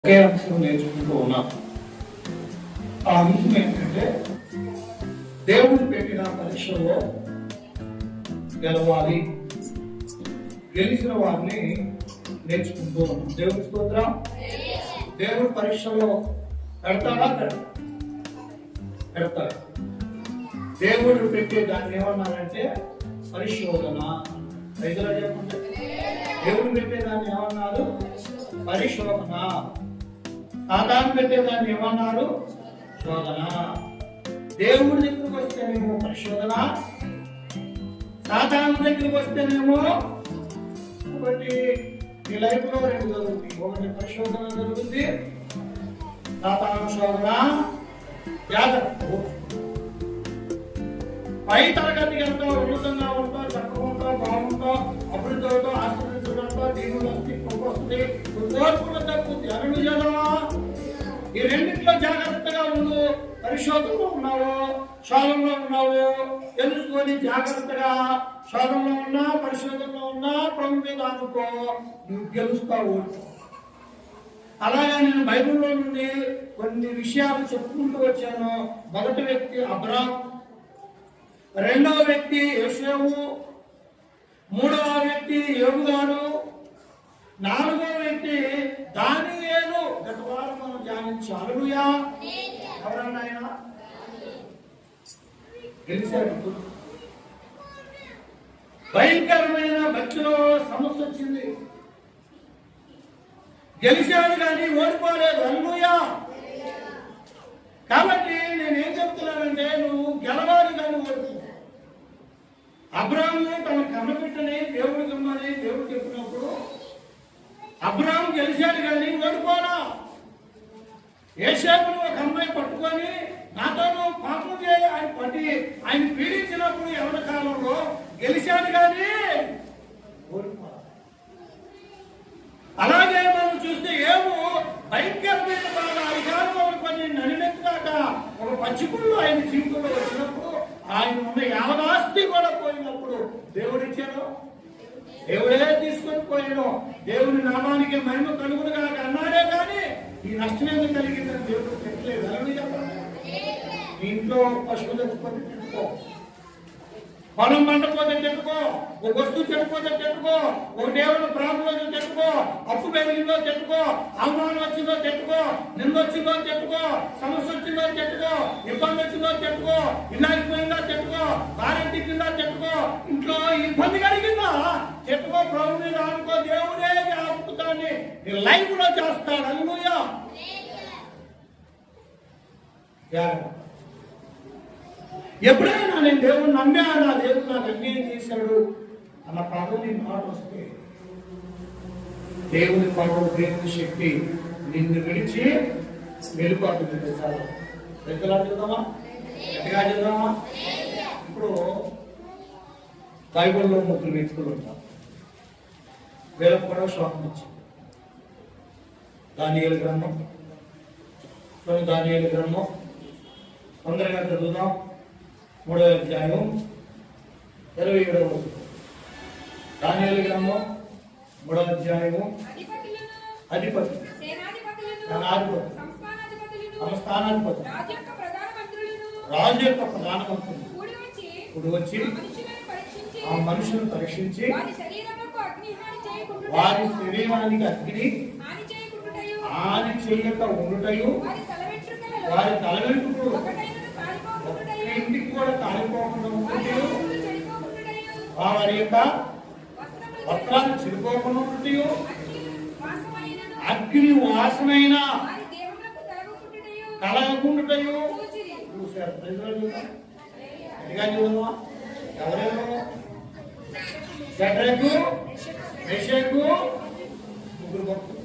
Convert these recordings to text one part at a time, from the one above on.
ఒకే అంశం నేర్చుకుంటూ ఉన్నాం. ఆ అంశం ఏంటంటే దేవుడు పెట్టిన పరీక్షలో గెలవాలి, గెలిచిన వారిని నేర్చుకుంటూ ఉన్నాం. దేవుడి స్తోత్రం. దేవుడు పరీక్షలో పెడతాడా? పెడతాడు. దేవుడు పెట్టే దాన్ని ఏమన్నారంటే పరిశోధన. రైతులు చెప్పండి, దేవుడు పెట్టే దాన్ని ఏమన్నారు? పరిశోధన. సాతాను పెట్టేదాన్ని ఏమన్నారు? శోధన. దేవుడి దగ్గరికి వస్తేనేమో పరిశోధన, సాతాను దగ్గరికి వస్తేనేమో ఒకటి ఈ లైఫ్ లో రెండు జరుగుతుంది. ఒకటి పరిశోధన జరుగుతుంది, సాతాను శోధన. జాగ్రత్త. పై తరగతికి వెళ్తావు, ఉన్నతంగా ఉంటావు, చక్కగా ఉంటావు, బాగుంటావు, అభివృద్ధి అవుతావు, ఆశీర్వదించుకుంటావు, దీవులు వస్తుంది, కృప వస్తుంది, కోరుకున్న తగ్గుతుంది. అరుణు జనమా, ఈ రెండింటిలో జాగ్రత్తగా ఉండు. పరిశోధనలో ఉన్నావు, శోధనలో ఉన్నావు, తెలుసుకొని జాగ్రత్తగా శోధనలో ఉన్నా పరిశోధనలో ఉన్నా ప్రభు మీద అనుకో, నువ్వు గెలుస్తావు. అలాగే నేను బైబిల్లో నుండి కొన్ని విషయాలు చెప్పుకుంటూ వచ్చాను. మొదటి వ్యక్తి అబ్రాహాము, రెండవ వ్యక్తి యోసేపు, మూడవ వ్యక్తి యోబు గారు, నాలుగవ వ్యక్తి దానియేలు. గత వారం మనం ధ్యానించాం. హల్లెలూయా. ఎవరన్నా ఆయన గెలిచాడు. భయంకరమైన భక్తిలో సమస్య వచ్చింది, గెలిచాడు కానీ ఓడిపోలేదు. హల్లెలూయా. కాబట్టి నేనేం చెప్తున్నానంటే నువ్వు గెలవాలి కానీ ఓడిపో. అబ్రాహాము తన కన్నబిడ్డని దేవుడికి ఇమ్మని దేవుడు చెప్పినప్పుడు అబ్రాహాము గెలిచాడు కానీ ఓడిపోనా. యోసేపును ఒక అమ్మాయి పట్టుకొని నాతో పాపం చేయి ఆయన పట్టి ఆయన పీడించినప్పుడు ఎవరి కాలంలో గెలిచాడు కానీ ఓడిపో. అలాగే మనం చూస్తే ఏమో భయంకరమైన బాధ అధికారంలో కొన్ని నడినెత్తాక ఒక పచ్చిపుళ్ళు ఆయన జీవితంలో వచ్చినప్పుడు ఆయన ఉన్న యావదాస్తి కూడా పోయినప్పుడు దేవుడు ఇచ్చాడు, దేవుడే తీసుకొని పోయాడు. దేవుని నామానికి మహిమ కలుగునుగా అన్నాడే కానీ ఈ నష్టం ఎందుకు కలిగిందని దేవుడు పెట్టలేదు. అలాగే చెప్పండి. మీ ఇంట్లో పశువులు తెచ్చుకొని పెట్టుకో, పొలం పండపోతే చెట్టుకో, ఒక వస్తువు చెడిపోతే చెట్టుకో, ఒక దేవుడు ప్రాబ్లం చెట్టుకో, అప్పు పెరిగిందో చెట్టుకో, అవమానం వచ్చిందో చెట్టుకో, నిందొచ్చిందో చెట్టుకో, సమస్య వచ్చిందో చెట్టుకో, ఇబ్బంది వచ్చిందో చెట్టుకో, ఇల్లాగిపోయిందో చెట్టుకో, భార్య తిట్టిందో చెట్టుకో, ఇంట్లో ఇబ్బంది కలిగిందా చెట్టుకో. ప్రభు మీద అనుకో, దేవుడే అద్భుతాన్ని నీ లైఫ్ లో చేస్తాడు. హల్లెలూయా. ఎప్పుడైనా నేను దేవుని నమ్మాను, ఆ దేవుడు నాకు అన్యాయం చేశాడు అన్న పదవి మాట వస్తే దేవుని పదవి, దేవుని శక్తి నిన్ను విడిచి వెళ్ళిపోతుంది. చాలా ఎట్లా చూద్దామా, ఎట్లా చూద్దామా. ఇప్పుడు బైబిల్లో ముగ్గురు వ్యక్తులు ఉంటారు, వీళ్ళకు కూడా శోకం వచ్చింది. దానియేలు గ్రంథం, దానియేలు గ్రంథం తొందరగా చదువుదాం. 3వ అధ్యాయం 27వ వచనం. దానియేలు గ్రంథం 3వ అధ్యాయము. అధిపతి, సంస్థానాధిపతి, రాజు యొక్క ప్రధానమంత్రులు ఇప్పుడు వచ్చి ఆ మనుషులను పరీక్షించి వారి శరీరానికి అగ్ని హాని చేయక ఉండుటయు, వారి తల వెంట్రుకలు ఇంటికి కూడా కాలిపోకుండా ఉంటున్నాయో, వారి యొక్క వస్త్రాలు చిరుకోకుండా ఉంటున్నాయో, అగ్ని వాసనైన కలగకుండాయో చూశారు. గట్టిగా చూడమా. ఎవరేమో షడ్రకు, మెషకు, ముగ్గురు భక్తులు.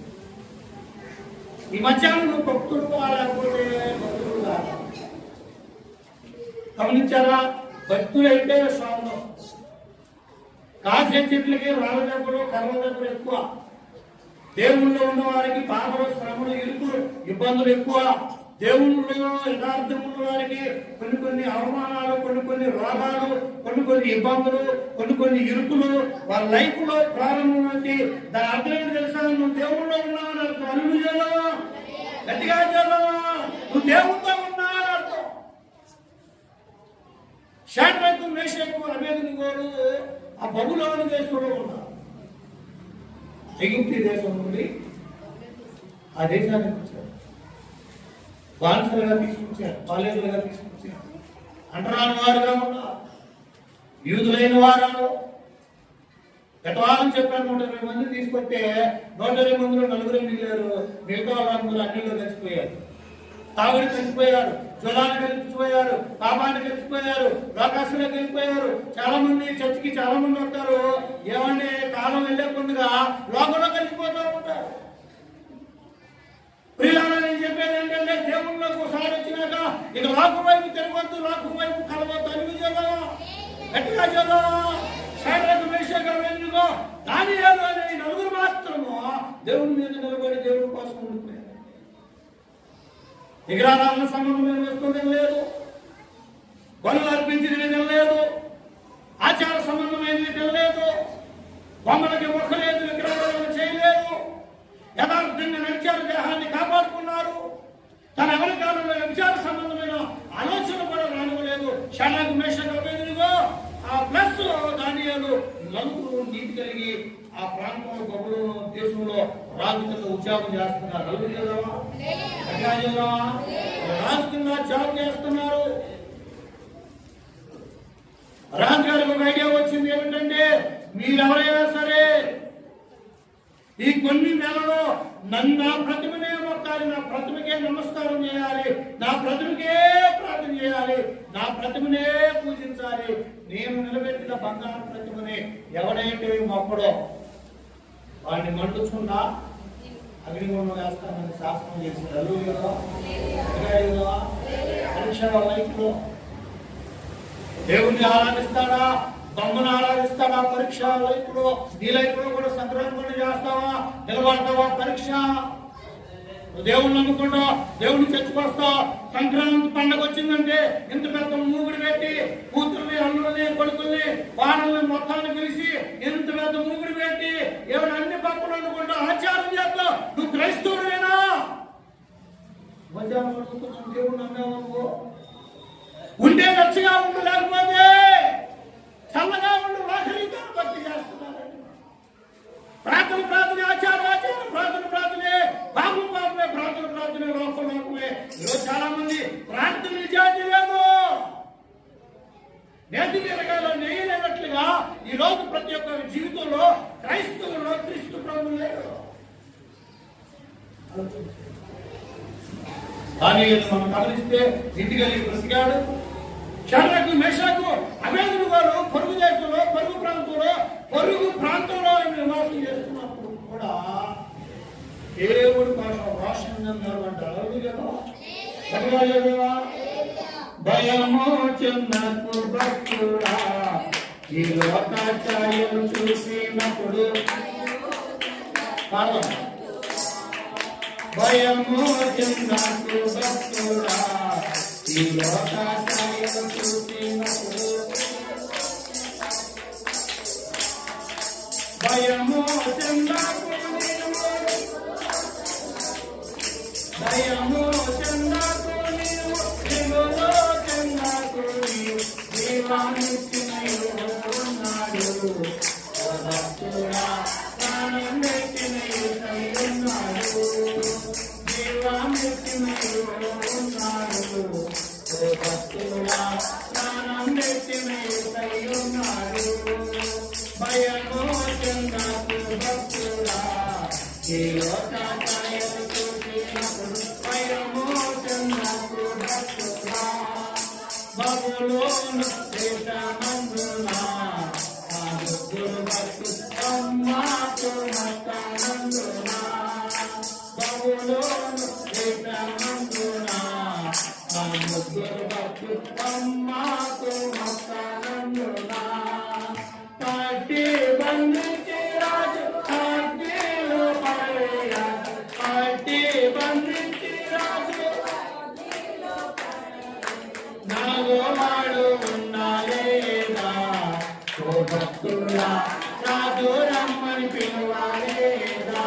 ఈ మధ్యాహ్నం నువ్వు భక్తుడు లేకపోతే భక్తుడు కాదు. గమనించారా? భక్తులైతే స్వామి కాసే చెట్లకి రాళ్ళ దెబ్బలు, కర్ర దెబ్బలు ఎక్కువ. దేవుళ్ళో ఉన్న వారికి బాధలు, శ్రమలు, ఇరుకులు, ఇబ్బందులు ఎక్కువ. దేవుళ్ళలో యథార్థం ఉన్న వారికి కొన్ని అవమానాలు, కొన్ని రోగాలు, కొన్ని ఇబ్బందులు, కొన్ని ఇరుకులు వారి లైఫ్ లో ప్రారంభం. దాని అర్థం ఏంటి తెలుసా? నువ్వు దేవుళ్ళో ఉన్నావు. హల్లెలూయా. గట్టిగా చేద్దామా? నువ్వు దేవుడితో ఉన్నావు అర్థం. షడ్రకు మేషకు అబేద్నెగోలు ఆ బబులోను దేశంలో ఉన్నారు. ఐగుప్తు దేశం నుండి ఆ దేశానికి వచ్చారు. బానిసలుగా తీసుకొచ్చారు, బాలేదులుగా తీసుకొచ్చారు. అంటరాని వారుగా ఉన్నారు, యూదులైన వారు. గతవారం చెప్పాను 120 మందిని తీసుకొస్తే 120 మందిలో 4 మిగిలారు. మిగతా వాళ్ళందరూ అన్నిలో కలిసిపోయారు. తాగుడు కలిసిపోయారు, జ్వరాన్ని కలిసిపోయారు, పాపాన్ని కలిసిపోయారు, లోకాసులు కలిసిపోయారు. చాలా మంది చర్చికి చాలా మంది వస్తారు. ఏమంటే కాలం వెళ్ళే ముందుగా లోకంలో కలిసిపోతూ ఉంటారు. ప్రియులారా, నేను చెప్పేది ఏంటంటే దేవుళ్ళకు ఒకసారి వచ్చినాక ఇక లోకం వైపు తిరగవద్దు, లోకం వైపు కలవద్దు. అన్ని చేద్దామా? గట్టిగా చేద్దామా? షడ్రకు మేషకు అబేద్నెగో దానియేలు అనే 4 మాత్రము దేవుని మీద నిలబడి దేవుడి కోసం ఉండిపోయారు. విగ్రహారాధన సంబంధమైన వస్తువులు లేదు, బలులు అర్పించినవి లేదు, ఆచార సంబంధమైనవి లేదు, బొమ్మలకి మొక్కలేదు, విగ్రహారాధన చేయలేదు. యథార్థంగా నడిచారు, దేహాన్ని కాపాడుకున్నారు. తన ఎవరి కాలంలో విచార సంబంధమైన ఆలోచన కూడా రానివ్వలేదు. షడ్రకు మేషకు అబేద్నెగో ఆ ప్లస్ దానియేలు 4 నీతి కలిగి ఆ ప్రాంతంలో బబులోను దేశంలో రాజు కింద ఉద్యోగం చేస్తున్నారు. రాజు కింద జాబ్ చేస్తున్నారు. రాజుగారికి ఒక ఐడియా వచ్చింది. ఏమిటంటే, మీరెవరైనా సరే ఈ కొన్ని నెలలో నా ప్రతిమనే మొక్కాలి, నా ప్రతిమకే నమస్కారం చేయాలి, నా ప్రతిమకే ప్రార్థన చేయాలి, నా ప్రతిమనే పూజించాలి. నేను నిలబెట్టిన బంగారు ప్రతిమనే ఎవడైతే మొక్కడో వాడిని మండుచున్నా అగ్నిగుండం వేస్తానని శాస్త్రం చేశారు. పరీక్ష లైఫ్లో దేవుణ్ణి ఆరాధిస్తాడా, దొంగను ఆరాధిస్తాడా? పరీక్ష లైఫ్లో నీ లైఫ్లో కూడా సంక్రాంతి చేస్తావా, నిలబడతావా? పరీక్ష. దేవుణ్ణి నమ్ముకుంటా, దేవుడిని చచ్చిపోస్తా. సంక్రాంతి పండుగ వచ్చిందంటే ఇంత పెద్ద మూగుడు పెట్టి కూతుర్ని, అల్లుల్ని, కొడుకుల్ని, వాడల్ని మొత్తాన్ని పిలిచి ఇంత పెద్ద మూగుడు పెట్టి ఏమైనా అన్ని పక్కలు అనుకుంటా ఆచారం చేస్తా. నువ్వు క్రైస్తవుడేనా? దేవుడు నమ్మేవాళ్ళు ఉంటే నచ్చగా ఉండు, లేకపోతే చల్లగా ఉండు. వాకరితో భక్తి చేస్తున్నారండి. ప్రార్థన ఆచారం ప్రార్థనే, బాబునే ప్రార్థనే, లోకమే. ఈరోజు చాలా మంది ప్రార్థన నిజాన్ని లేదు. నేతి తిరగాలో నెయ్యలేనట్లుగా ఈ రోజు ప్రతి ఒక్క జీవితంలో క్రైస్తవుల్లో క్రీస్తు ప్రభువు లేడు. దానియేలు మనం గమనిస్తే నీతి కలిగి బ్రతికాడు. షడ్రకు మేషకు అబేద్నెగోలు పొరుగు దేశంలో, పొరుగు ప్రాంతంలో నివాసం చేస్తున్నప్పుడు కూడా దేవుడు రోషంగా నిలబడ్డాడు. భయమో చెందకు భక్తుడా, ఈ లోకాచార్యం చూసినప్పుడు భయమో చెందకు భక్తుడా, ఈ లోకాచార్యం చూసినప్పుడు భయమో చెందకు, భయమో చెందకు, దిగులో చెందకు, జీవానికి ఉన్నాడు. భక్తుడా ప్రాణం పెట్టిన ఉన్నాడు, జీవానికి ఉన్నాడు. భక్తుడా ప్రాణం పెట్టిన ఉన్నాడు. భయమో చెందకు భక్తుడా, ఈ లోకాచార్యం చూసినప్పుడు భయమో చెందకు భక్తుడా. బబులోను దేశమందున ఆ ముగ్గురు భక్తులు మతానందున, బబులోను దేశమందున ఆ ముగ్గురు భక్తులు మతానందున. పార్టీ బంధించి రాజు పార్టీలో పడేయాడు, పార్టీ బంధించి రాజు నాగోవాడు ఉన్నాలేదా? ఓ భక్తులా రాజు రమ్మని పిలవాలేదా?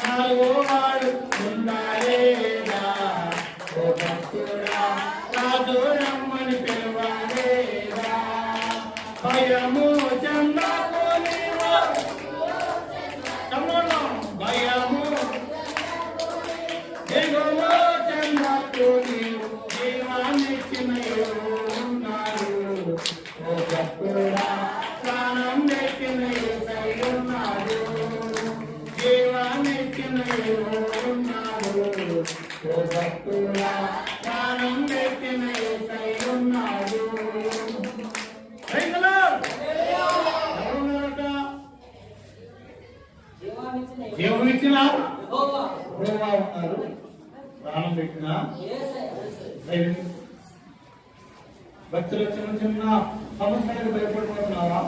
నాగోవాడు ఉన్నాలే భక్తులా ప్రాణం పెట్టిన యేసయ్య ఉన్నాడు. జీవమిచ్చిన యెహోవా ఉన్నారు, ప్రాణం పెట్టిన భక్తులు చిన్న చిన్న సమస్యలకు భయపడిపోతున్నావా?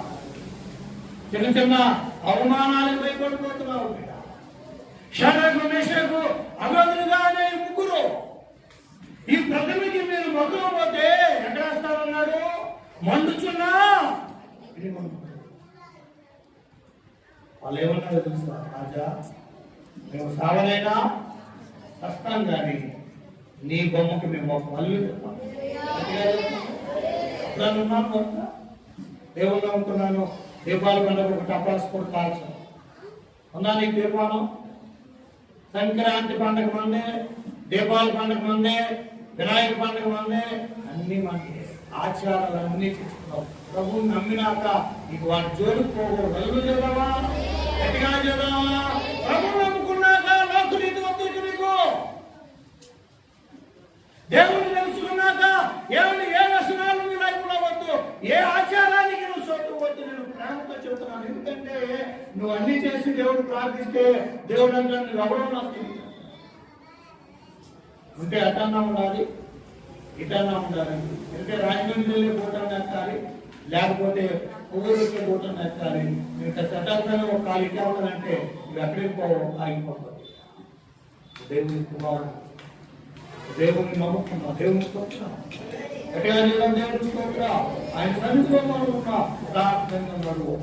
చిన్న చిన్న అవమానాలకు భయపడిపోతున్నావు. షడ్రకు మేషకు అబేద్నెగో అనే ముగ్గురు ఈ ప్రతిమకి మీరు మొదలు పోతే ఎక్కడ వేస్తామన్నాడు? మండుచున్నా వాళ్ళు ఏమన్నారో తెలుసా? రాజా, మేము సావనైనా కష్టం కానీ నీ బొమ్మకు మేము ఒక మళ్ళీ ఉన్నాను, దేవుళ్ళు అనుకున్నాను. దీపాల పండుగ ఒక టపాస్ కూడా కాల్చాను ఉన్నా నీకు దీపానం. సంక్రాంతి పండుగ మందే, దీపాల పండుగ మందే, వినాయక పండుగ మందే, అన్ని మంది ఆచారాలు అన్ని చేసుకున్నావు. ప్రభువు నమ్మినాక నీకు వాటి జోలికి పోవు. వెళ్ళు చేద్దామా, గట్టిగా చేద్దామా? ప్రభువు నమ్ముకున్నాక లోకు నీతి వద్దు నీకు. దేవుని తెలుసుకున్నాక ఏమని ఏ వ్యసనాలు నీ లైఫ్లో వద్దు, ఏ ఆచారానికి నువ్వు చోటు వద్దు. నేను ప్రేమతో చెబుతున్నాను. ఎందుకంటే నువ్వు అన్ని చేసి దేవుడు ప్రార్థిస్తే దేవుడు అంటే నువ్వు ఎవరో నాకు తెలియదు. ఉంటే అటన్నా ఉండాలి, ఇటన్నా ఉండాలి. అంటే రాజమండ్రి పోటాన్ని ఎక్కాలి, లేకపోతే ఊరికి పోటాన్ని ఎక్కాలి. ఇంకా సెటల్గానే ఒక కాలు ఇట్లా ఉండాలంటే నువ్వు ఎక్కడికి పోవు, ఆగిపోతావు. దేవుని కుమారుడు, దేవుని నమ్ముకున్నా, దేవుని స్తోత్రం. ఎట్లా దేవుని స్తోత్రం. ఆయన సన్నిధిలో ఉన్నా ప్రార్థన నడువు.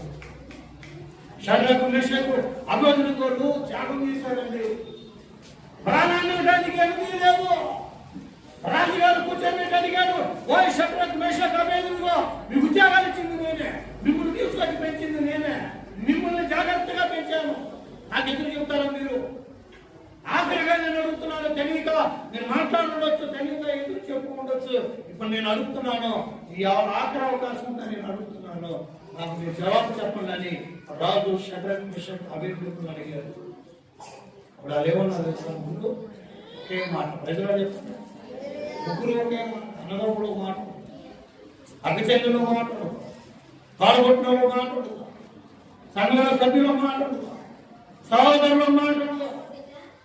షడ్రకు మేషకు అబేద్నెగో త్యాగం చేశాడండి. ప్రాణాన్ని ఇవ్వడానికి ఏమీ లేదు. రాజుగారు కూర్చొని అడిగాడు, ఓ షడ్రకు మేషకు అబేద్నెగో, మీకు ఉద్యోగాలు ఇచ్చింది నేనే, మిమ్మల్ని తీసుకొచ్చి పెంచింది నేనే, మిమ్మల్ని జాగ్రత్తగా పెంచాను. నాకు ఎదురు చెప్తారా మీరు? ఆఖరిగా నేను అడుగుతున్నాను, తెలియక నేను మాట్లాడుండొచ్చు, తెలియక ఎదురు చెప్పుకుండొచ్చు. ఇప్పుడు నేను అడుగుతున్నాను, ఈ ఆఖరి అవకాశం నేను అడుగుతున్నాను, నాకు మీరు జవాబు చెప్పండి అని రాజు షడ్రకు మేషకు అబేద్నెగోను అడిగారు. ఇప్పుడు అదేమన్నారు తెలుసా? ముందు ఒకే మాట ప్రజలు చెప్తున్నారు, ముగ్గురు ఒకే మాట, అన్నదమ్ముడు మాట, అక్కచెల్లెలు మాటలు, పాల్గొట్టిన మాటలు, సంఘ సభ్యుల మాటలు, సహోదరుల మాటలు,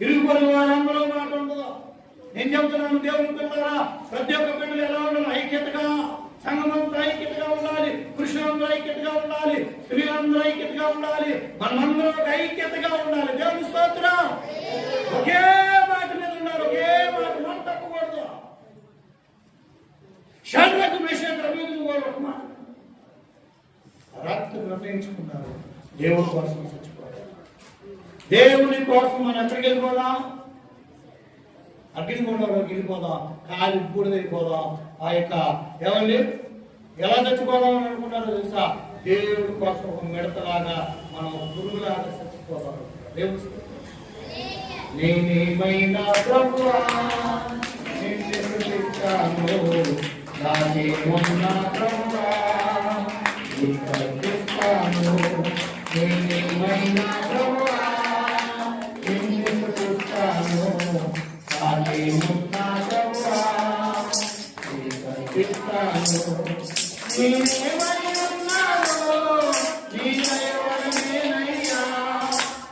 ఇరుగు పొరుగు వారందరూ మాటలు. నేను చెబుతున్నాను, దేవుని పిల్లరా, ప్రతి ఒక్క పిల్లలు ఎలా ఉండాలి? ఐక్యతగా, సంఘమంతా ఐక్యతగా ఉండాలి, పురుషులందరూ ఐక్యతగా ఉండాలి, స్త్రీలందరూ ఐక్యతగా ఉండాలి, మనమందరూ ఒక ఐక్యతగా ఉండాలి. దేవుని స్తోత్రం. ఒకే మాట మీద ఉన్నారు, ఒకే మాట, మనం తప్పకూడదు. షడ్రకు మేషకు అబేద్నెగో ఒక మాట రాత్రి నిర్ణయించుకున్నారు, దేవుని కోసం చచ్చిపోయారు. దేవుని కోసం మనం ఎక్కడికి వెళ్ళిపోదాం? అగ్నిగుండంలోకి వెళ్ళిపోదాం, కాలి కూడా వెళ్ళిపోదాం. ఆ యొక్క ఎవరిని ఎలా చచ్చిపోదాం అని అనుకున్నారో తెలుసా? దేవుడి కోసం ఒక మిడతలాగా మనం పురుగులాగా చచ్చిపోదాం. దేవుడు నేనేమైనా ప్రభువా నిన్ను నాకేమున్నా ప్రభువా నీకిస్తాను. నేనేమైనా ప్రభువా నిన్ను చూస్తాను, నాకేమున్నా ప్రభువా నీకిస్తాను. నేనేమై ఉన్నాను నీ దయ వలనేనయ్యా,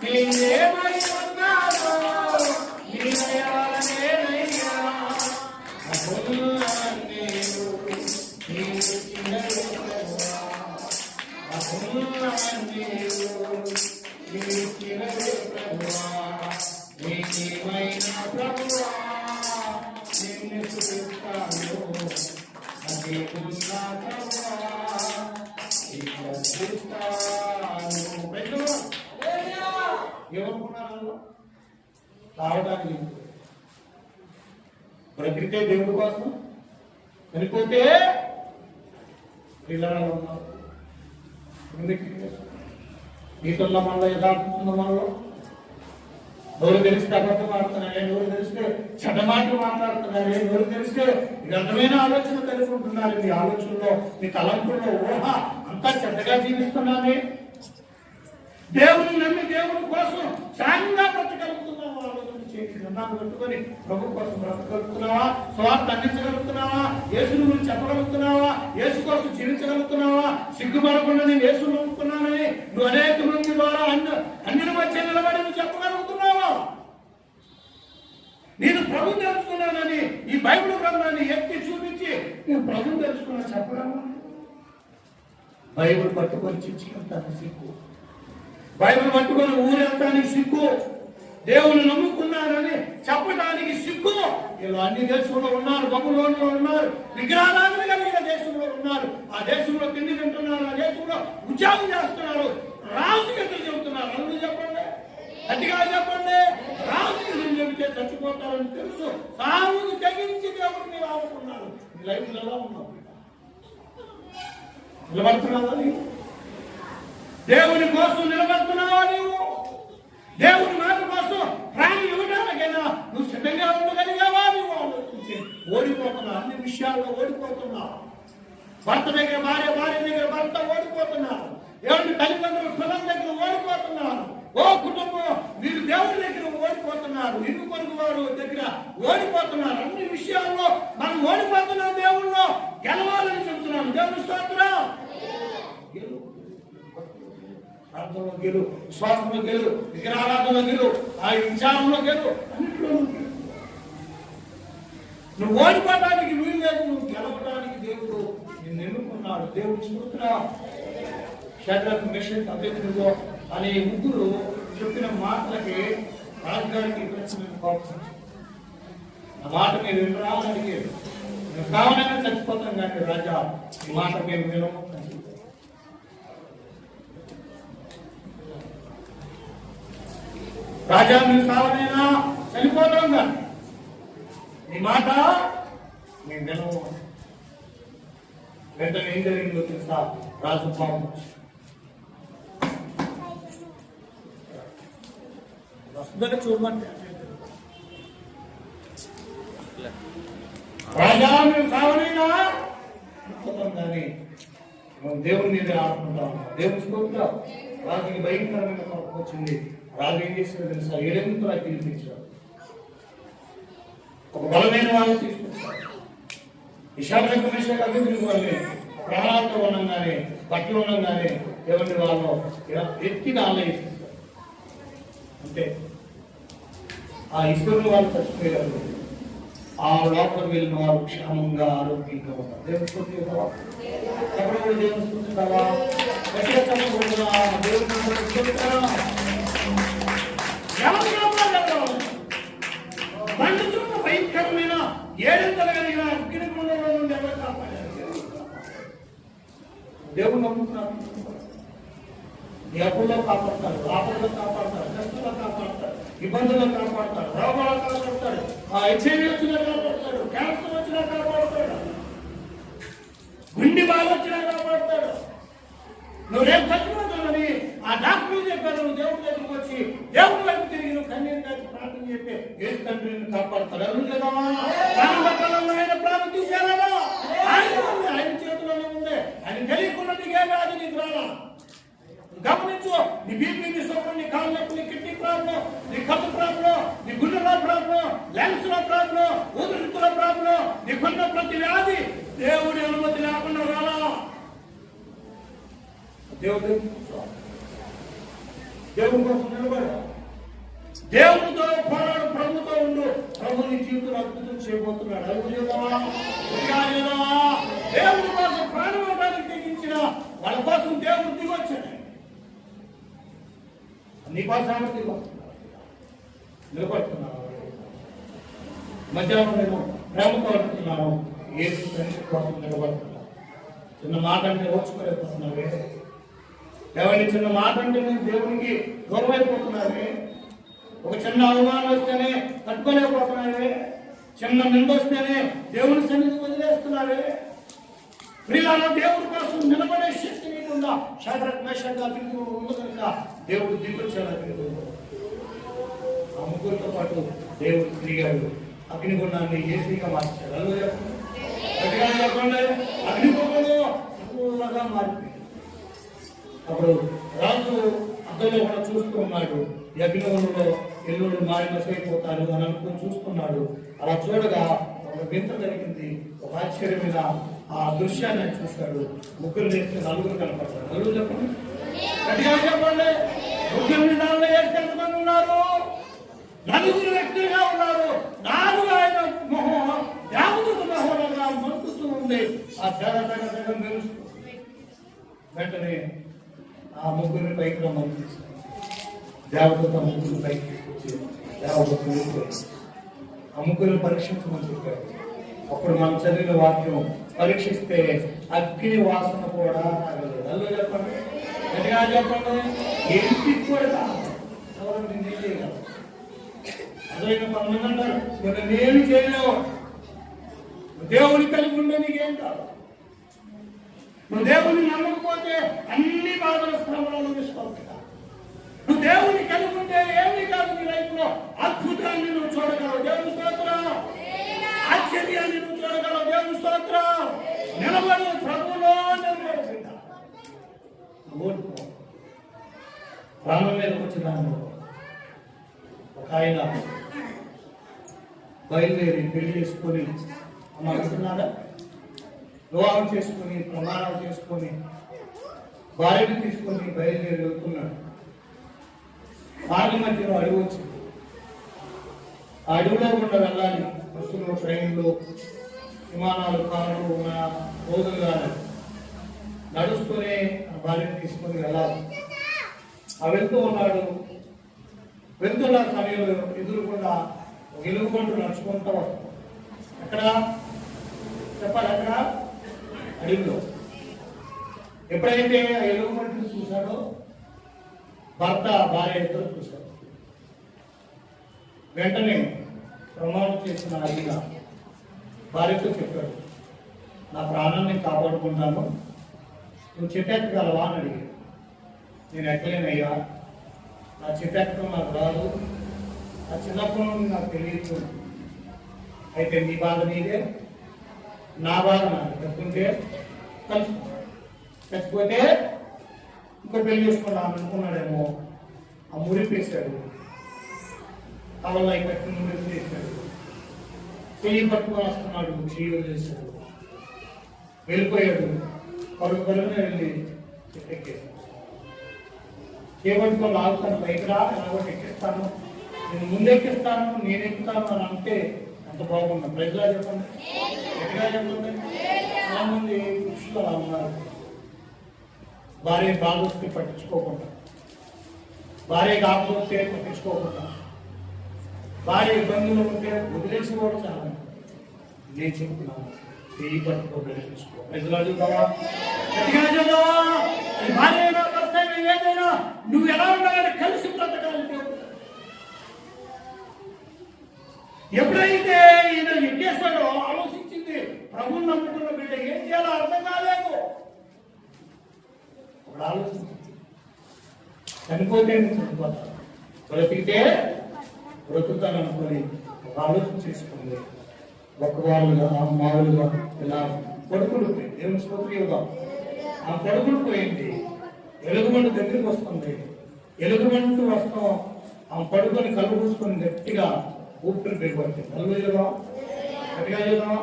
నేనేమై ఉన్నాను నీ దయ వలనేనయ్యా. ఏమనుకున్నారు? రావడానికి బ్రతికితే దేవుడి కోసం, చనిపోతే పిల్లలు ఉన్నారు. నీతున్న మనలో యథార్థున్న మనలో నోరు తెలిస్తే అబద్ధం ఆడుతున్నారే, నోరు తెలిస్తే చెడ్డ మాటలు మాట్లాడుతున్నారే, నోరు తెలిస్తే వ్యర్థమైన ఆలోచన కలిగి ఉంటున్నారు. మీ ఆలోచనలో, మీ తలంపుల్లో ఊహ అంతా చెడ్డగా జీవిస్తున్నానే. దేవుని నమ్మి దేవుని కోసం సాంగా బ్రతకలుగుతున్నాము. ఆలోచన చేసిన చిన్నాన్ని పట్టుకొని ప్రభు కోసం బ్రతకగలుగుతున్నావా? స్వార్థ అందించగలుగుతున్నావా? యేసుని గురించి చెప్పగలుగుతున్నావా? యేసు కోసం జీవించగలుగుతున్నావా? సిగ్గుపడకుండా నేను యేసుని నమ్ముకున్నానని నువ్వు అనేక మంది ద్వారా అన్యుల మధ్య నిలబడి నువ్వు చెప్పగలుగుతున్నావా? నేను ప్రభు తెలుసుకున్నానని ఈ బైబిల్ గ్రంథాన్ని ఎత్తి చూపించి నేను ప్రభు తెలుసుకున్నా చెప్పగలను? బైబిల్ పట్టుకొని చిచ్చుకుంటాను సిగ్గు, బైబిల్ పట్టుకొని ఊరెళ్తానికి సిగ్గు, దేవుని నమ్ముకున్నారని చెప్పడానికి సిగ్గు. ఇలా అన్ని దేశంలో ఉన్నారు, బబులోనులో ఉన్నారు, విగ్రహారాధన కలిగిన దేశంలో ఉన్నారు. ఆ దేశంలో తిండి తింటున్నారు, ఆ దేశంలో ఉద్యోగం చేస్తున్నారు, రాజుకి ఎదురు చెబుతున్నారు. అందరూ చెప్పండి, గట్టిగా చెప్పండి. రాజుకి ఎదురు చెబితే చచ్చిపోతారని తెలుసు, సాగుకు తెగించి దేవుడిని ఆడుకున్నారు. లైఫ్ ఎలా ఉన్నావు? నిలబడుతున్నావా నీవు? దేవుని కోసం నిలబడుతున్నావా నీవు? దేవుని మాట కోసం ప్రాణం ఇవ్వడానికైనా నువ్వు సిద్ధంగా ఉండగలిగావా? నువ్వు ఆలోచించి ఓడిపోతున్నావు, అన్ని విషయాల్లో ఓడిపోతున్నావు. భర్త దగ్గర భార్య, భార్య దగ్గర భర్త ఓడిపోతున్నారు. దేవుని తల్లిదండ్రులు పిల్లల దగ్గర ఓడిపోతున్నారు. ఓ కుటుంబం మీరు దేవుడి దగ్గర ఓడిపోతున్నారు, ఇరు పొరుగు వారు దగ్గర ఓడిపోతున్నారు. అన్ని విషయాల్లో మనం ఓడిపోతున్నాం. దేవుళ్ళు గెలవాలని చెబుతున్నాను. దేవుని స్తోత్రం. ప్రార్థనలో గెలు, విశ్వాసంలో గెలు, విగ్రహారాధనలో గెలు, ఆ విచారంలో గెలు, అన్నింటిలో నువ్వు ఓడిపోవడానికి వీలు లేదు. నువ్వు గెలవడానికి దేవుడు నిన్ను ఎన్నుకున్నాడు. దేవుడు చూస్తున్నావు. షడ్రకు, మెషక్, అబేద్నెగో అనే ముగ్గురు చెప్పిన మాటలకి రాజుగారికి ప్రశ్న కోపం. ఆ మాట మీరు వినరా అని అడిగారు. మేము కావాలని చచ్చిపోతాం కానీ రాజా ఈ మాట మేము వినము. రాజా మీరు కావాలైనా చనిపోతాం కానీ ఈ మాట మేము వినము. వెంటనే ఏం జరిగిందో తెలుసా? రాజు పాపం వస్తుందని చూడమంటే రాజా మేము కావాలైనా కానీ మనం దేవుని మీద ఆడుకుంటాం. దేవుని చూపుతాం. రాజుకి భయంకరమైన కోపం వచ్చింది. రాజు ఏం చేశాడు తెలుసా? 7 పిలిపించాడు. ఒక బలమైన వాళ్ళని తీసుకొచ్చాడు. షడ్రకు, మెషక్, అబేద్నెగో ప్రాణాలతో ఉండగానే, బట్టలు ఉండగానే ఎవరిని వాళ్ళు ఎత్తి ఆలయిస్తారు. అంటే ఆ ఈశ్వరుని వాళ్ళు చచ్చిపోయారు. ఆ లోపల వెళ్ళిన వారు క్షేమంగా ఆరోగ్యంగా ఉన్నారు. దేవుని స్తుతిస్తావా? దేవుని స్తుతిస్తావా? గట్టిగా చెప్పకూడదా? దేవుని స్తుతిస్తారా? మండుతున్న భయంకరమైన 7 కలిగిన అగ్నిగుండంలో నుండి ఎవరు కాపాడారు? దేవుడు నమ్ముతున్నారు. నీ అప్పుల్లో కాపాడతాడు, ఆపదలో కాపాడతాడు, కష్టంలో కాపాడతాడు, ఇబ్బందుల్లో కాపాడతాడు, రోగాలు కాపాడతాడు, హెచ్ఐవి వచ్చినా కాపాడతాడు, క్యాన్సర్ వచ్చినా కాపాడతాడు, గుండె బాగా వచ్చినా కాపాడతాడు. నువ్వు రేపు చచ్చిపోతానని ఆ డాక్టర్లు చెప్పారు. నువ్వు దేవుడి దగ్గరికి వచ్చి దేవుడి వైపు తిరిగి నువ్వు కన్నీరు కాచి ప్రార్థన చెప్పి యేసు తండ్రిని కాపాడతాడు. ఎవరు లేదా? ప్రాణంలో ఆయన ప్రాణం తీసేయాలా? ఆయన చేతిలోనే ఉంది. ఆయన తెలియకుండా నీకే వ్యాధి నీకు రాలా. గమనించు. నీ బీపీ, నీ షుగర్, నీ కాళ్ళ నొప్పి, నీ కిడ్నీ ప్రాబ్లం, నీ కప్పు ప్రాబ్లం, నీ గుండెలో ప్రాబ్లం, లెన్స్ లో ప్రాబ్లం, ఊపిరితిత్తుల ప్రాబ్లం, నీకున్న ప్రతి వ్యాధి దేవుడి అనుమతి లేకుండా రాలా. దేవుడి కోసం నిలబడు. దేవుడితో పోరాడు, ప్రభుతో ఉండు. ప్రభు నీ జీవితంలో అద్భుతం చేయబోతున్నాడు. దేవుడి కోసం ప్రాణం ఇవ్వడానికి తెగించిన వాళ్ళ కోసం దేవుడు దిగొచ్చాడు. నీ కోసం నిలబడుతున్నాను. మధ్యాహ్నం నేను ప్రేమతో అడుగుతున్నాను. యేసు తండ్రి కోసం నిలబడుతున్నాను. చిన్న మాట అంటే ఓర్చుకోలేకపోతున్నావే? ఎవరిని చిన్న మాట అంటే నేను దేవునికి దూరం అయిపోతున్నావే? ఒక చిన్న అవమానం వస్తేనే తట్టుకోలేకపోతున్నావే? చిన్న నింద వస్తేనే దేవుని సన్నిధి వదిలేస్తున్నావే? ప్రియులారా, దేవుడి కోసం నిలబడే శక్తి నీకుందా? షడ్రకు, మెషక్, అబేద్నెగో ఉంది కనుక దేవుడు దిగొచ్చాడు. ఆ ముగ్గురితో పాటు దేవుడు తిరిగాడు. అగ్నిగుండాన్ని ఏసీగా మార్చాడు. గట్టిగా చెప్పండి. అగ్నిగుండంలో చల్లగా మారిపోయింది. అప్పుడు రాజు అద్దంలో కూడా చూస్తూ ఉన్నాడు. యజ్ఞములలో ఎల్లుడు మారిమసైపోతారు అని అనుకుని చూస్తున్నాడు. అలా చూడగా ఒక వింత జరిగింది. ఒక ఆశ్చర్యమైన ఆ దృశ్యాన్ని ఆయన చూశాడు. ముగ్గురు వేస్తే నలుగురు కనపడతారు. నలుగురు చెప్పండి, గట్టిగా చెప్పండి. ముగ్గురు విధానంలో వేస్తే ఎంతమంది ఉన్నారు? నలుగురు వ్యక్తులుగా ఉన్నారు. నాలుగు ఆయన మొహం దేవతల మొహంగా మంకుతూ ఉంది. ఆ తెగ మెరుస్తుంది. వెంటనే ఆ ముగ్గురిని పైకి రమ్మని తీసుకుని దేవతతో ముగ్గురు పైకి తీసుకొచ్చి దేవతలు ఆ ముగ్గురిని పరీక్షించమని చెప్పారు. అప్పుడు మనం చదివిన వాక్యం, పరీక్షిస్తే అగ్ని వాసన కూడా తగలేదు. అల్లు చెప్పండి, గట్టిగా చెప్పండి. ఏంటి కూడా కాదు. ఎవరు నేనేం చేయగలరు? అదైన కొంతమంది అంటారు, నేను చేయలేవు. దేవుని కలిగి ఉండే నీకేం కాదు. నువ్వు దేవుని నమ్మకపోతే అన్ని బాధల శ్రమలను తీసుకోవచ్చు. నువ్వు దేవుని కలిగి ఉంటే ఏమి కాదు. నీ లైఫ్ లో అద్భుతాన్ని నువ్వు చూడగలవు. దేవుని స్తోత్రం. ఆశ్చర్యాన్ని నువ్వు చూడగలవు. దేవుని స్తోత్రం. నిలబడు ప్రభువులో ఓడిపో. ప్రాణం మీదకి వచ్చిన ఒక ఆయన బయలుదేరి పెళ్లి చేసుకొని అనుకున్నారా, వివాహం చేసుకొని ప్రమాణాలు చేసుకొని భార్యను తీసుకొని బయలుదేరి వెళ్తున్నాడు. మార్గ మధ్యలో అడవి వచ్చింది. ఆ అడవిలో గుండా వెళ్ళాలి. బస్సులు, ట్రైన్లు, విమానాలు, కార్లు ఉన్న రోజులుగా నడుస్తూనే భార్యను తీసుకొని వెళ్ళాలి. ఆ వెళ్తూ ఉన్నాడు. వెళ్తున్న సమయంలో ఎదురుకుండా ఒక ఎలుగుబంటు నడుచుకుంటూ వస్తాం. ఎక్కడ చెప్పాలి? అక్కడ అడవిలో. ఎప్పుడైతే ఆ ఎలుగుబంటుని చూశాడో భర్త భార్య ఇద్దరు చూశారు. వెంటనే ప్రమాణం చేసిన ఆయన భార్యతో చెప్పాడు, నా ప్రాణాన్ని కాపాడుకుంటాను, నువ్వు చెట్టెక్కగలవా అని అడిగాడు. నేను ఎక్కలేనయ్యా, నా చెట్టెక్కడం నాకు రాదు, నా చిన్నప్పటి నుండి నాకు తెలియదు. అయితే నీ బాధ నీదే, నా బాధ నాకు. తప్పుంటే కలుసుకో, చచ్చిపోతే ఇంకో పెళ్లి చేసుకున్నాను అనుకున్నాడేమో. ఆ మురిపేశాడు, కవల్లో కట్టిన మురిపేశాడు. చెయ్యి పట్టుకొని వస్తున్నాడు, చెయ్యి వదిలేశాడు, వెళ్ళిపోయాడు. పరుగున వెళ్ళి చెట్టెక్కేశాడు. చేపట్టుకొని లాగుతాను, పైకి రా, ఎలాగో ఎక్కిస్తాను, నేను ముందెక్కిస్తాను, నేను ఎక్కుతాను అని అంటే అంత బాగున్నా. ప్రజలా చెప్పండి, ఎట్లా చెప్పండి. చాలా మంది పురుషులు అలా ఉన్నారు. భార్య బాధొస్తే పట్టించుకోకుండా, భార్య కాకపోతే పట్టించుకోకుండా, భార్య ఇబ్బందులు ఉంటే వదిలేసి కూడా చాలా. నేను చెప్తున్నాను, చెయ్యి పట్టుకోబెట్టుకో. ప్రజలు అడుగుతావా? గట్టిగా చదువా? భార్య అయినా భర్త అయినా ఏదైనా నువ్వు ఎలా ఉండాలని కలిసి బ్రతకాలి. ఎప్పుడైతే ఈయన ఎక్కేస్తాడో ఆలోచించింది, ప్రభువుని నమ్ముకున్న బిడ్డ ఏం చేయాలో అర్థం కాలేదు. ఒకడు ఆలోచించింది, చనిపోతే చనిపోతాను, బ్రతికితే బ్రతుకుతాను అనుకొని ఒక ఆలోచన చేసుకుంది. ఒక్కవారుగా మామూలుగా ఇలా పడుకులు పోయింది. దేవుని స్తోత్రం. ఆ పడుకులు పోయింది. ఎలుగుబంటు దగ్గరికి వస్తుంది. ఎలుగుబంటు వస్తాం ఆ పడుకొని కళ్ళు పూసుకొని గట్టిగా ఊపిరి బిగబట్టింది. నలుగురుగా గట్టిగా చేద్దామా?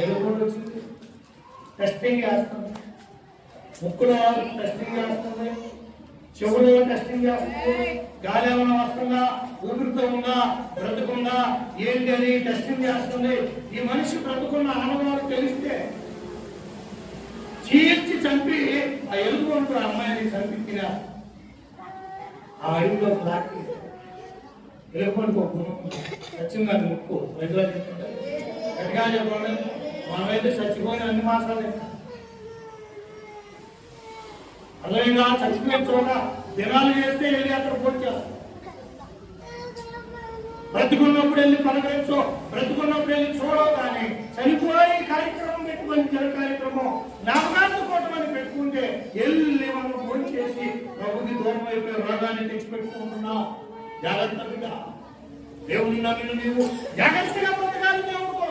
ఎలుగుబంటు వచ్చింది, టెస్టింగ్ చేస్తుంది. ముక్కులో టెస్టింగ్ చేస్తుంది, చెవులో టెస్టింగ్ చేస్తుంది, గాలి ఏమైనా వస్తుందా, ఊపిరితో ఉందా, బ్రతుకుందా ఏంటి అని టెస్టింగ్ చేస్తుంది. ఈ మనిషి బ్రతుకున్న ఆనవాళ్ళు తెలిస్తే చీల్చి చంపి ఆ ఎలుగుబంటు అమ్మాయిని చంపి ఆ అడవిలో లాక్కి ఎలుగుబంటు సత్యంగాని ముక్కు. ప్రజలు చెప్తుంటే గట్టిగా చెప్పండి, మనమైతే చచ్చిపోయిన అన్ని మాసాలు అదేవిధంగా చచ్చిపోయిన చోట దినాలు చేస్తే వెళ్ళి అక్కడ పోటీ చేస్తాం. బ్రతుకున్నప్పుడు వెళ్ళి పలకరించో, బ్రతుకున్నప్పుడు వెళ్ళి చూడవు. కానీ చనిపోయి కార్యక్రమం పెట్టుకొని జన కార్యక్రమం జ్ఞాపకార్థకోవటం పెట్టుకుంటే వెళ్ళి మనం ఫోన్ చేసి ప్రభుకి దూరం అయిపోయి రోగాన్ని తెచ్చిపెట్టుకుంటున్నా. జాగ్రత్తగా దేవుని నమ్మిన నీవు జాగ్రత్తగా బ్రతకాలి. దేవుడు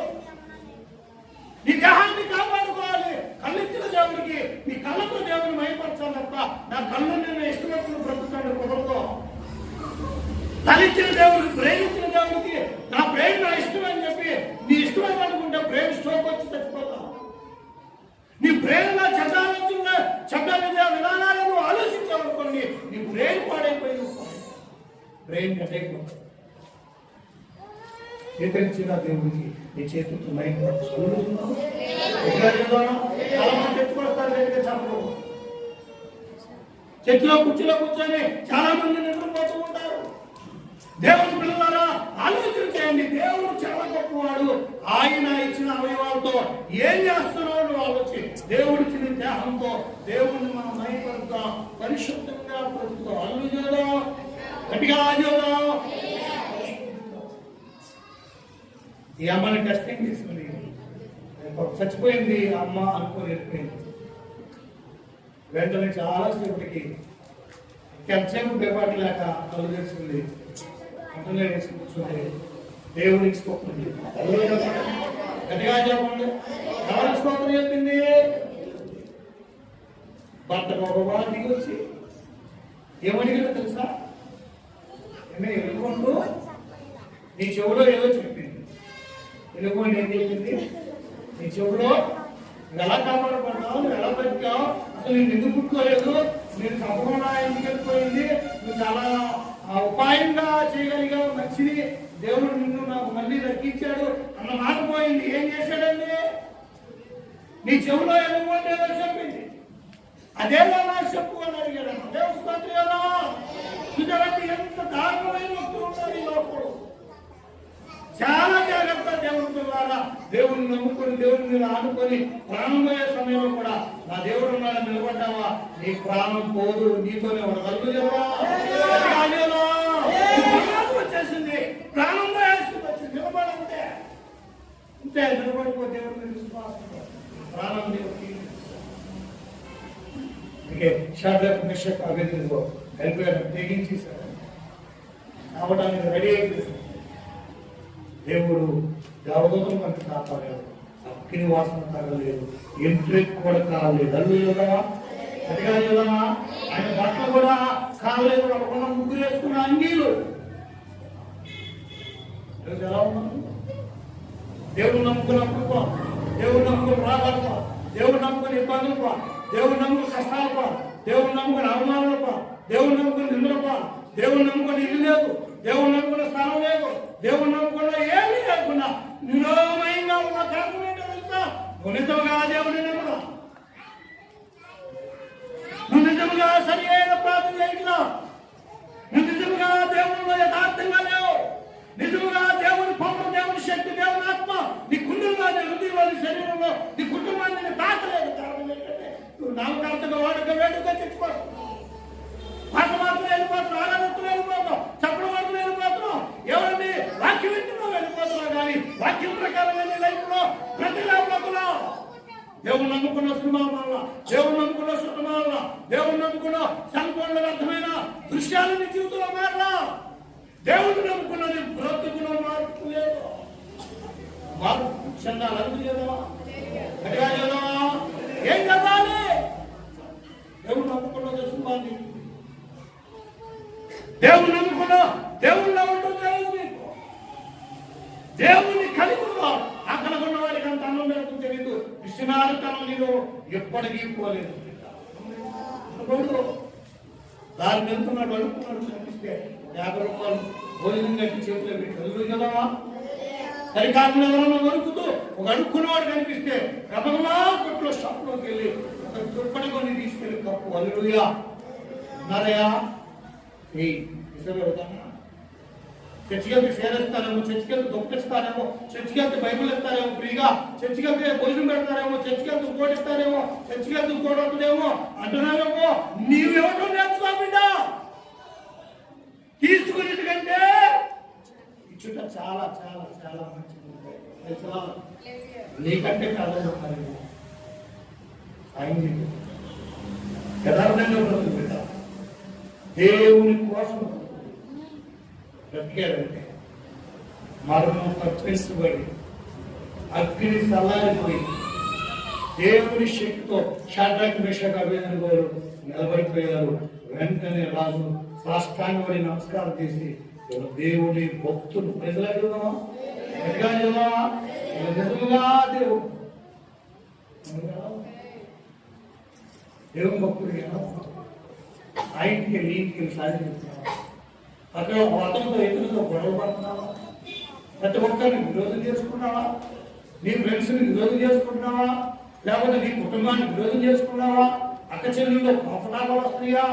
నీ దేహాన్ని కాపాడుకోవాలి. కళ్ళిచ్చిన దేవుడికి నీ కళ్ళతో దేవుని మయపరచాలి తప్ప నా కళ్ళు నేను ఇష్టపడుతున్న బ్రతుకుతాడు కుదరదు. తలిచిన దేవుడికి, ప్రేమించిన దేవుడికి నా ప్రేమ నా ఇష్టం అని చెప్పి నీ ఇష్టం అనుకుంటే ప్రేమ స్ట్రోక్ వచ్చి చచ్చిపోతావు. నీ ప్రేమలో చెడ్డ విధానాలను ఆలోచించాలనుకోండి, నీ ప్రేమ పాడైపోయింది. ప్రేమ కట్టేయకపోతే చేతరించిన దేవుడికి నీ చేతులతో మైండ్ చర్చిలో కుర్చీలో కూర్చొని చాలా మంది నిద్రపోతూ ఉంటారు. దేవుని పిల్లలారా ఆలోచన చేయండి. దేవుడు చాలా గొప్పవాడు. ఆయన ఇచ్చిన అవయవాలతో ఏం చేస్తున్నాడు ఆలోచి. దేవుడు ఇచ్చిన దేహంతో దేవుడిని మనం మైపడుతాం, పరిశుద్ధంగా పడుతాం. అల్లు చేద్దాం, గట్టిగా చేద్దాం. ఈ అమ్మని టెస్టింగ్ తీసుకుని చచ్చిపోయింది అమ్మ అనుకుని వెళ్ళిపోయింది. వెంటనే చాలాసేపటికి ఎంతసేపు బేపాటి లేక కళ్ళు చేసుకుంది. వెంటనే వేసి కూర్చుంది. దేవుడికి స్తోత్రం గట్టిగా చెప్పండి. ఎవరికి స్తోత్రం చెప్పింది? భర్త గొప్ప దిగి వచ్చి ఏమడిగాడో తెలుసా? ఎలుగుంటూ నీ చెవులో ఏదో చెప్పింది. ఎలుగుండి ఏం చెప్పింది? నీ చెవులో నువ్వు ఎలా కాపాడబడ్డావు, నువ్వు ఎలా బతికావు, అసలు నేను ఎందుకు పుట్టుకోలేదు, నేను తప్పకుండా ఎందుకు వెళ్ళిపోయింది, నువ్వు చాలా ఉపాయంగా చేయగలిగావు, మంచిది, దేవుడు నిన్ను నాకు మళ్ళీ దక్కించాడు అన్న మాట పోయింది. ఏం చేశాడండి? నీ చెవులో ఎలుగుండి ఏదో చెప్పింది. అదే చెప్పు అని అడిగాడు. అదే వస్తుంది కదా. చూసారంటే ఎంత దారుణమైన వ్యక్తులు ఉంటారు ఈ లోపల. చాలా జాగ్రత్త దేవుడి ద్వారా. దేవుడిని నమ్ముకొని దేవుని మీద ఆనుకొని ప్రాణం పోయే సమయంలో కూడా నా దేవుడు ఉన్నాడని నిలబడ్డావా, నీ ప్రాణం పోదు, నీతోనే ఉండగలదు. వచ్చేసింది, ప్రాణం పోయేస్తుంది, వచ్చి నిలబడంటే ఇంతే. నిలబడిపో దేవుడి మీద విశ్వాసం, ప్రాణం దేవుడికి. షాద్రక్ మెషక్ అబేద్నెగో వెళ్ళిపోయాడు, తెగించేశాడు, అవడానికి రెడీ అయిపోయింది. దేవుడు దేవదూతలు మనకు కాపాడాడు. అగ్ని వాసన తగలేదు, ఎంట్రెక్ కూడా కాలేదు. అల్లు చూడవా, అదిగా చూడవా, ఆయన బట్టలు కూడా కాలేదు. అక్కడ ముగ్గురు వేసుకున్న అంగీలు ఎలా ఉన్నారు? దేవుడు నమ్ముకున్న కృప, దేవుడు నమ్ముకుని రాగలప, దేవుడు నమ్ముకుని ఇబ్బందులప, దేవుడు నమ్ముకుని కష్టాలప, దేవుడు నమ్ముకుని అవమానాలప, దేవుడు నమ్ముకుని నిందలప, దేవుడు నమ్ముకుని ఇల్లు లేదు, దేవుడు నమ్ముకున్న స్థానం లేదు, దేవుడు నమ్ముకున్న ఏమీ లేకుండా నిరోధమైంగా ఉన్న కారణం ఏంటో తెలుసా? నువ్వు నిజంగా దేవుడిని నమ్మడం, నువ్వు నిజంగా సరి అయిన ప్రార్థన చేయట్లా, నువ్వు నిజంగా దేవుడిలో యథార్థంగా లేవు, నిజంగా దేవుని పవర్, దేవుని శక్తి, దేవుని ఆత్మ నీ గుండెల్లో, నీ హృదయంలో, నీ శరీరంలో, నీ కుటుంబాన్ని తాకలేదు. కారణం ఏంటంటే నువ్వు నామకార్థంగా వాడుక వేడుక తెచ్చుకోవచ్చు, పాట మాత్రం వెళ్ళిపోతున్నావు, ఆనందం వెళ్ళిపోతావు, చప్పుడు మాత్రం వెళ్ళిపోతున్నావు, ఎవరిని వాక్యం వింటున్నావు వెళ్ళిపోతున్నావు. కానీ వాక్యం ప్రకారంగా నీ లైఫ్ లో ప్రతిలాపోతున్నావు. దేవుడు నమ్ముకున్న సినిమా వల్ల, దేవుడు నమ్ముకున్న సుఖమా వల్ల, దేవుడు నమ్ముకున్న సంపూర్ణ అర్థమైన దృశ్యాలు నీ జీవితంలో మారలా. దేవుడు నమ్ముకున్నది బ్రతుకులో మార్పు లేదు. మార్పు చెందాలి. అడుగు చేద్దామా, గట్టిగా చేద్దామా? ఏం చదవాలి? దేవుడు నమ్ముకున్న సుఖాన్ని, దేవుడు నమ్ముకున్న దేవుళ్ళో ఉంటుంది. దేవుని కలిగి ఉన్నావు. అక్కడ ఉన్న వారికి అంత అన్నం పెడుతుంది. తెలియదు విశ్వనాథ తనం నీరు ఎప్పటికీ పోలేదు. దాన్ని వెళ్తున్నాడు, అడుగుతున్నాడు, కనిపిస్తే 50 రూపాయలు భోజనం కట్టి చేతిలో పెట్టి చదువు కదా. సరికాకుండా ఎవరన్నా వరుకుతూ ఒక అడుక్కున్నవాడు కనిపిస్తే గబగబా కొట్లో షాప్లోకి వెళ్ళి ఒక దుప్పటి కొని తీసుకెళ్ళి కప్పు అల్లుడుగా ఉన్నారయ్యా. చర్చికెళ్తే సేరేస్తారేమో, చర్చికెళ్తే దొప్పిస్తారేమో, చర్చికెళ్తే బైబుల్ ఇస్తారేమో ఫ్రీగా, చర్చికెళ్తే భోజనం పెడతారేమో, చర్చికెళ్తే కోటిస్తారేమో, చర్చికెళ్తే కోడవుతుందేమో అంటున్నావేమో. నీవెవరో నేర్చుకో బిడ్డ. తీసుకునేటికంటే ఇచ్చుట చాలా చాలా చాలా మంచిది. నీకంటే కాదు ఆయన యథార్థంగా ఉంటుంది బిడ్డ. దేవుని కోసం బ్రతికాడంటే మరణం తప్పించబడి అగ్ని సల్లారిపోయి దేవుని శక్తితో షడ్రక్ మెషక్ అబేద్నెగోలు నిలబడిపోయారు. వెంటనే రాజు సాష్టాంగపడి నమస్కారం చేసి దేవుని భక్తులు ప్రజలు నిజంగా దేవుడు దేవుని భక్తుడు ఆయనకి నీటికి సాధించుతున్నావా? అక్కడ అతనితో ఎదురుతో గొడవ పడుతున్నావా? ప్రతి ఒక్కరిని విరోధం చేసుకున్నావా? నీ ఫ్రెండ్స్ని విరోధం చేసుకుంటున్నావా? లేకపోతే నీ కుటుంబాన్ని విరోధం చేసుకున్నావా? అక్క చెల్లెల్లో కోపటాలు వస్తున్నాయా?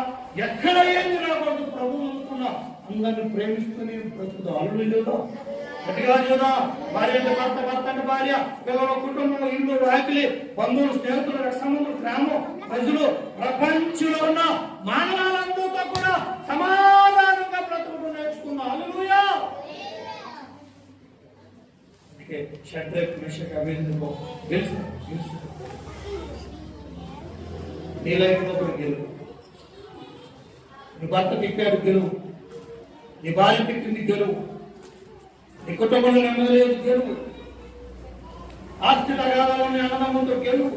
ఎక్కడ ఏంది రాకూడదు? ప్రభువు అనుకున్నా అందరిని ప్రేమిస్తూనే బ్రతుకుతాం. అల్లు లేదా గట్టిగా లేదా? భార్య అంటే భర్త, భర్త అంటే భార్య, పిల్లల కుటుంబం, ఇల్లు, రాకిలి, బంధువులు, స్నేహితులు, రక్షణలు, గ్రామం, ప్రజలు, ప్రపంచంలో ఉన్న మానవాలందరితో కూడా సమాధానంగా బ్రతుకుతూ నేర్చుకున్నాం. హల్లెలూయా. షడ్రక్, మెషక్, అబేద్నెగో తెలుసు. నీ లైఫ్లో కూడా గెలువు. నీ భర్త తిప్పాడు గెలువు, నీ భార్య తిప్పింది గెలువు, నీ కుటుంబంలో నెమ్మది లేదు గెలువు, ఆస్తి తగాదాలు అన్నదమ్ములతో గెలువు,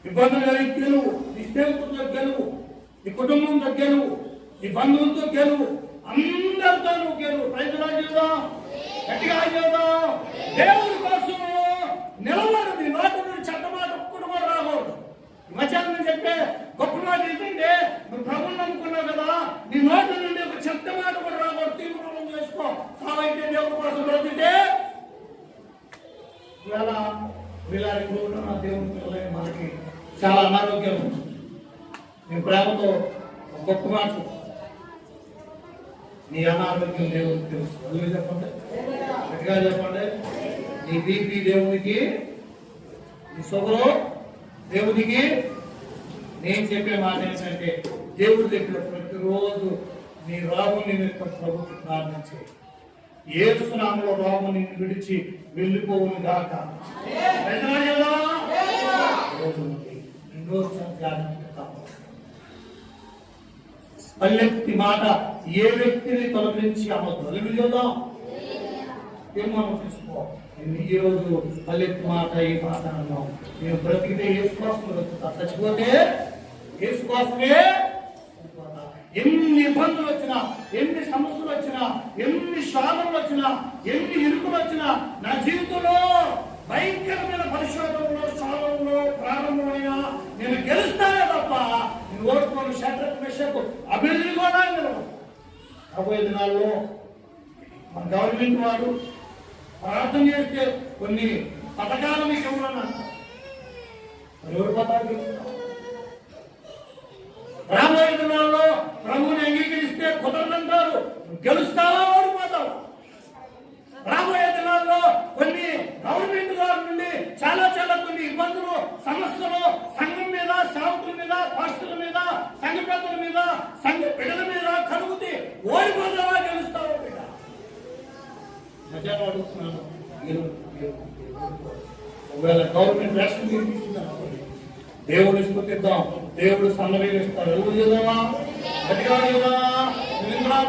ఇబ్బందులు కలిగి గెలువు, నీ స్నేహితులతో గెలువు, నీ కుటుంబంతో గెలువు, నీ బంధువులతో గెలువు, అందరితో నువ్వు గెలువు. ప్రజలు చేద్దాం, గట్టిగా చేద్దాం. దేవుడి కోసం నిలబడు. నీ నోటి నుండి చెడ్డ మాట ఒక్కడు కూడా రాకూడదు. మధ్యాహ్నం చెప్పే గొప్ప మాట ఏంటంటే, నువ్వు ప్రభువుని నమ్ముకున్నావు కదా, నీ నోటి నుండి ఒక చెడ్డ మాట కూడా రాకూడదు. తీర్మానం చేసుకో. సావైతే దేవుడి కోసం బ్రతికితే ఇవాళ వీళ్ళ దేవుని మనకి చాలా అనారోగ్యం ఉంది. నీ ప్రేమతో గొప్ప మాట, నీ అనారోగ్యం దేవుడికి తెలుసు. అల్లు చెప్పండి, గట్టిగా చెప్పండి. నీ బీపీ దేవునికి, నీ షుగరు దేవునికి. నేను చెప్పే మాట ఏంటంటే, దేవుడి దగ్గర ప్రతిరోజు నీ రోగం నిమిత్తం ప్రభుత్వం ప్రార్థించే. యేసు నామములో రోగం నిన్ను విడిచి వెళ్ళిపోవును గాక. పల్లెత్తి మాట ఏ వ్యక్తిని తొలగించి అమ్మద్దు. అల్లుదా తీర్మానం తీసుకో. ఈ రోజు పల్లెత్తి మాట ఏ మాట అన్నాం. నేను బ్రతికితే యేసు కోసం బ్రతుకుతా, చచ్చిపోతే యేసు కోసమే. ఎన్ని ఇబ్బందులు వచ్చినా, ఎన్ని సమస్యలు వచ్చినా, ఎన్ని శోధనలు వచ్చినా, ఎన్ని ఇరుకులు వచ్చినా, నా జీవితంలో భయంకరమైన పరిశోధనలో, శోధనలో ప్రారంభమైన నేను గెలుస్తానే తప్ప నేను ఓడుకోను. షడ్రక్, మెషక్, అబేద్నెగో కూడా నిలవను. రాబోయే దినాల్లో మన గవర్నమెంట్ వాడు ప్రార్థన చేస్తే కొన్ని పథకాలు మీకు ఇవ్వాలన్నా ఎవరు పథకాలు? రాబోయే దినాల్లో ప్రభువుని అంగీకరిస్తే కుదరదంటారు, గెలుస్తావా ఓడిపోతావు. రాబోయే దినాల్లో కొన్ని గవర్నమెంట్ వారి నుండి చాలా కొన్ని ఇబ్బందులు, సమస్యలు సంఘం మీద, సేవకుల మీద, పాస్టర్ల మీద, సంఘ పెద్దల మీద, సంఘ బిడ్డల మీద కలుగుతే ఓడిపోతావా గెలుస్తావా? బిడ్డ మధ్యాహ్నం అడుగుతున్నాను. ఒకవేళ గవర్నమెంట్ రేషన్ తీసుకుంటాను, దేవుడు స్తుతిద్దాం. దేవుడు సన్నబియ్యం ఎదుగుదామా? గట్టిగా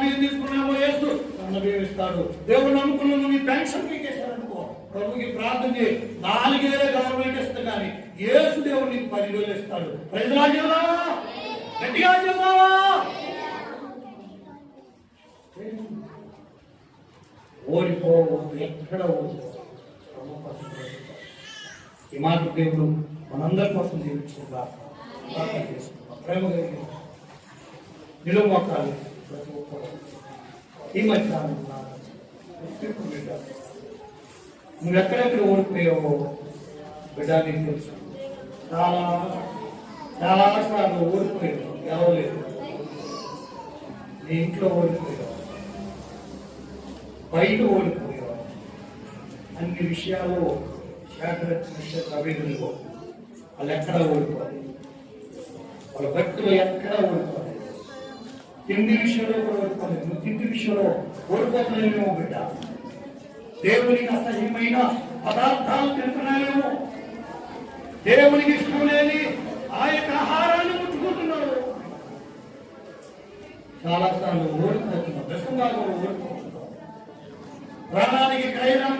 బియ్యం తీసుకున్నామో యేసు సన్నబియ్యం ఇస్తాడు. దేవుడు నమ్ముకున్నాము, నీ పెన్షన్ పీకేశారనుకో, ప్రభుకి ప్రార్థన చేయి. 4,000 గవర్నమెంట్ ఇస్తుంది, కానీ యేసు దేవుడు నీకు 10,000 ఇస్తాడు. ప్రజలా చేద్దామా? గట్టిగా చేద్దామా? ఓడిపోవద్దు, ఎక్కడ ఓడిపోవద్దు. ఈ మాట దేవుడు మనందరి కోసం జీవించుకుంటారు. ప్రేమ కలిగి నిలువకాలి. ప్రతి ఒక్కరు ఈ మధ్య నువ్వు ఎక్కడెక్కడ ఓడిపోయావో బిడ్డ నీకు తెలుసు. చాలా సార్లు ఓడిపోయావు, గెలవలేదు. నీ ఇంట్లో ఓడిపోయావు, బయట ఓడిపోయావు. అన్ని విషయాలు షడ్రక్, మెషక్, అబేద్నెగో వాళ్ళు ఎక్కడ ఓడిపోవాలి, వాళ్ళ భక్తులు ఎక్కడ ఓడిపోవాలి. తిండి విషయంలో కూడా ఓడిపోలేదు. నువ్వు తిండి విషయంలో ఓడిపోతున్నావేమో బిడ్డ. దేవునికి అసహ్యమైన పదార్థాలు తింటున్నావేమో, దేవునికి ఇష్టం లేని ఆ యొక్క ఆహారాన్ని ముట్టుకుంటున్నావు. చాలాసార్లు ఓడిపోతున్నావు, దశంగా ఓడిపోతున్నావు. ప్రాణానికి క్రయణం